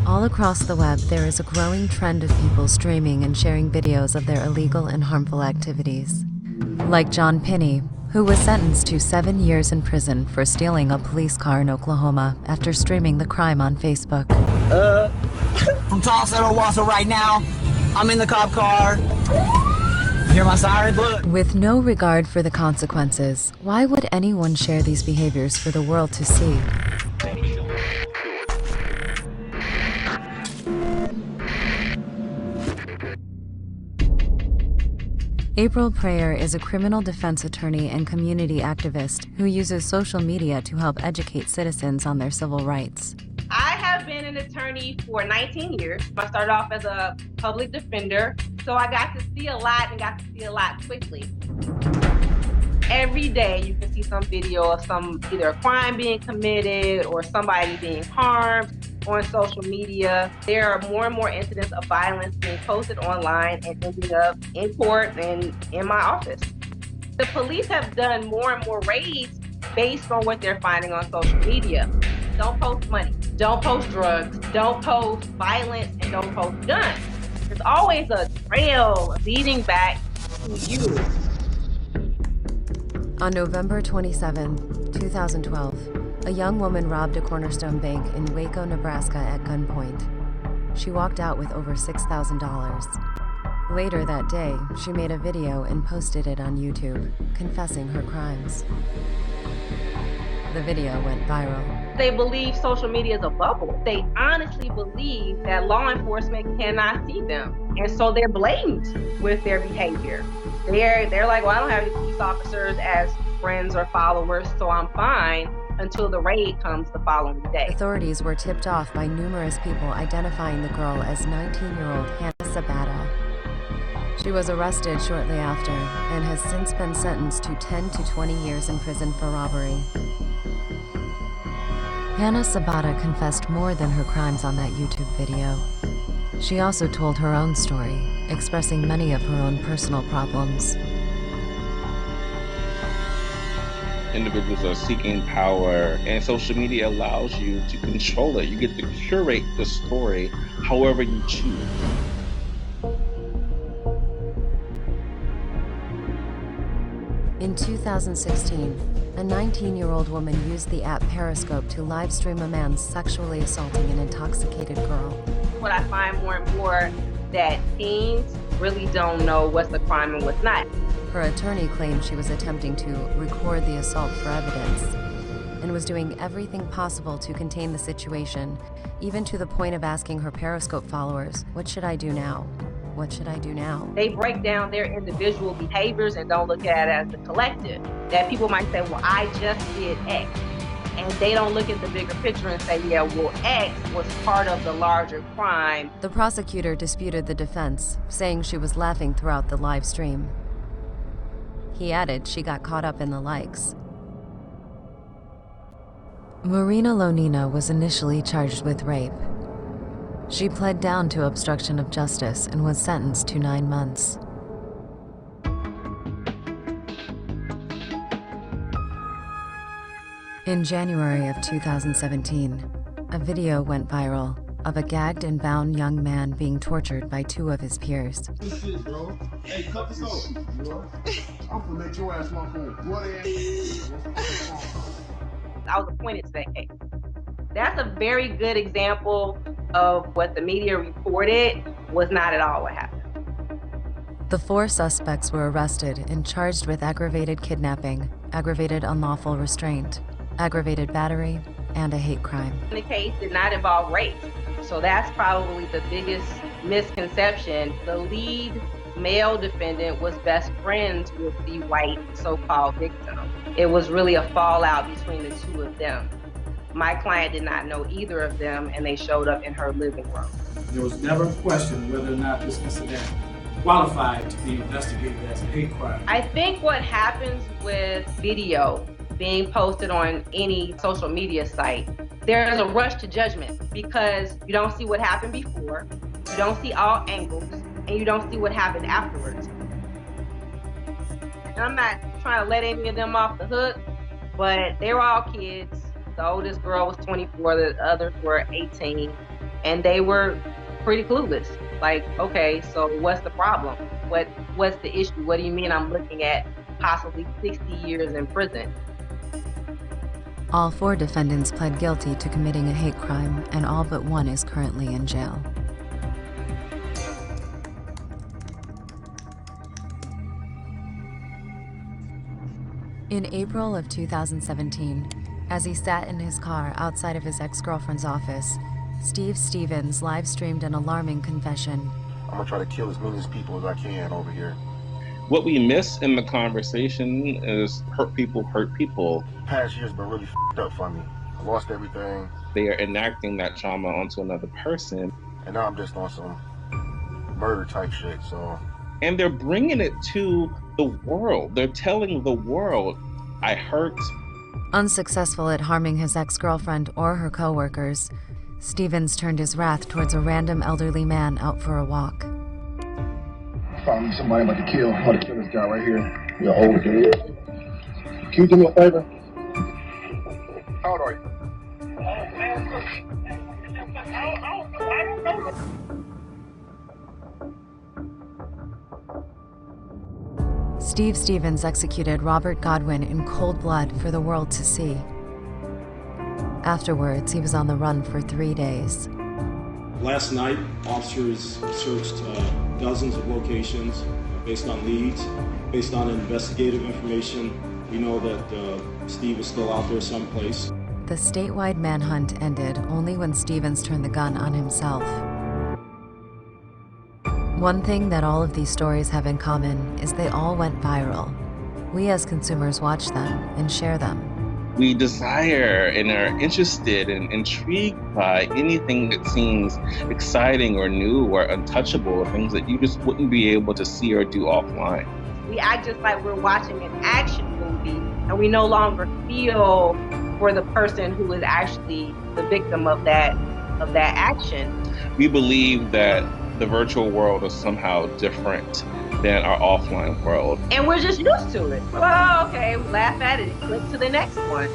All across the web, there is a growing trend of people streaming and sharing videos of their illegal and harmful activities. Like John Pinney, who was sentenced to 7 years in prison for stealing a police car in Oklahoma after streaming the crime on Facebook. From Tulsa to Wausau right now. I'm in the cop car. You hear my siren? Look. With no regard for the consequences, why would anyone share these behaviors for the world to see? April Preyar is a criminal defense attorney and community activist who uses social media to help educate citizens on their civil rights. I have been an attorney for 19 years. I started off as a public defender, so I got to see a lot and got to see a lot quickly. Every day you can see some video of either a crime being committed or somebody being harmed on social media. There are more and more incidents of violence being posted online and ending up in court and in my office. The police have done more and more raids based on what they're finding on social media. Don't post money, don't post drugs, don't post violence, and don't post guns. There's always a trail leading back to you. On November 27, 2012, a young woman robbed a Cornerstone Bank in Waco, Nebraska at gunpoint. She walked out with over $6,000. Later that day, she made a video and posted it on YouTube, confessing her crimes. The video went viral. They believe social media is a bubble. They honestly believe that law enforcement cannot see them. And so they're blatant with their behavior. They're like, well, I don't have any police officers as friends or followers, so I'm fine until the raid comes the following day. Authorities were tipped off by numerous people identifying the girl as 19-year-old Hannah Sabata. She was arrested shortly after and has since been sentenced to 10 to 20 years in prison for robbery. Hannah Sabata confessed more than her crimes on that YouTube video. She also told her own story, expressing many of her own personal problems. Individuals are seeking power, and social media allows you to control it. You get to curate the story however you choose. In 2016, a 19-year-old woman used the app Periscope to live stream a man sexually assaulting an intoxicated girl. What I find more and more that teens really don't know what's a crime and what's not. Her attorney claimed she was attempting to record the assault for evidence and was doing everything possible to contain the situation, even to the point of asking her Periscope followers, "What should I do now? What should I do now?" They break down their individual behaviors and don't look at it as the collective. That people might say, well, I just did X. And they don't look at the bigger picture and say, yeah, well, X was part of the larger crime. The prosecutor disputed the defense, saying she was laughing throughout the live stream. He added she got caught up in the likes. Marina Lonina was initially charged with rape. She pled down to obstruction of justice and was sentenced to 9 months. In January of 2017, a video went viral of a gagged and bound young man being tortured by 2 of his peers. This shit, bro. Hey, cut this off. I'm gonna make your ass walk home. I was appointed to that case. That's a very good example of what the media reported was not at all what happened. The 4 suspects were arrested and charged with aggravated kidnapping, aggravated unlawful restraint, aggravated battery, and a hate crime. The case did not involve rape, so that's probably the biggest misconception. The lead male defendant was best friends with the white so-called victim. It was really a fallout between the 2 of them. My client did not know either of them, and they showed up in her living room. There was never a question whether or not this incident qualified to be investigated as a hate crime. I think what happens with video being posted on any social media site, there's a rush to judgment because you don't see what happened before, you don't see all angles, and you don't see what happened afterwards. And I'm not trying to let any of them off the hook, but they were all kids. The oldest girl was 24, the others were 18. and they were pretty clueless. Like, okay, so what's the problem? What's the issue? What do you mean I'm looking at possibly 60 years in prison? All 4 defendants pled guilty to committing a hate crime, and all but one is currently in jail. In April of 2017, as he sat in his car outside of his ex-girlfriend's office, Steve Stevens live-streamed an alarming confession. I'm gonna try to kill as many people as I can over here. What we miss in the conversation is hurt people hurt people. Past year's been really f***ed up for me. I lost everything, They are enacting that trauma onto another person. and now I'm just on some murder type shit, so. And they're bringing it to the world. They're telling the world, I hurt. Unsuccessful at harming his ex-girlfriend or her co-workers, Stevens turned his wrath towards a random elderly man out for a walk. Found me somebody I'm about to kill. I'm about to kill this guy right here. You're old dude. Can you do me a favor? How old are you? Steve Stevens executed Robert Godwin in cold blood for the world to see. Afterwards, he was on the run for 3 days. Last night, officers searched dozens of locations based on leads, based on investigative information. We know that Steve is still out there someplace. The statewide manhunt ended only when Stevens turned the gun on himself. One thing that all of these stories have in common is they all went viral. We as consumers watch them and share them. We desire and are interested and intrigued by anything that seems exciting or new or untouchable, things that you just wouldn't be able to see or do offline. We act just like we're watching an action movie, and we no longer feel for the person who is actually the victim of that action. We believe that the virtual world is somehow different than our offline world. And we're just used to it. Well, okay, we laugh at it and click to the next one.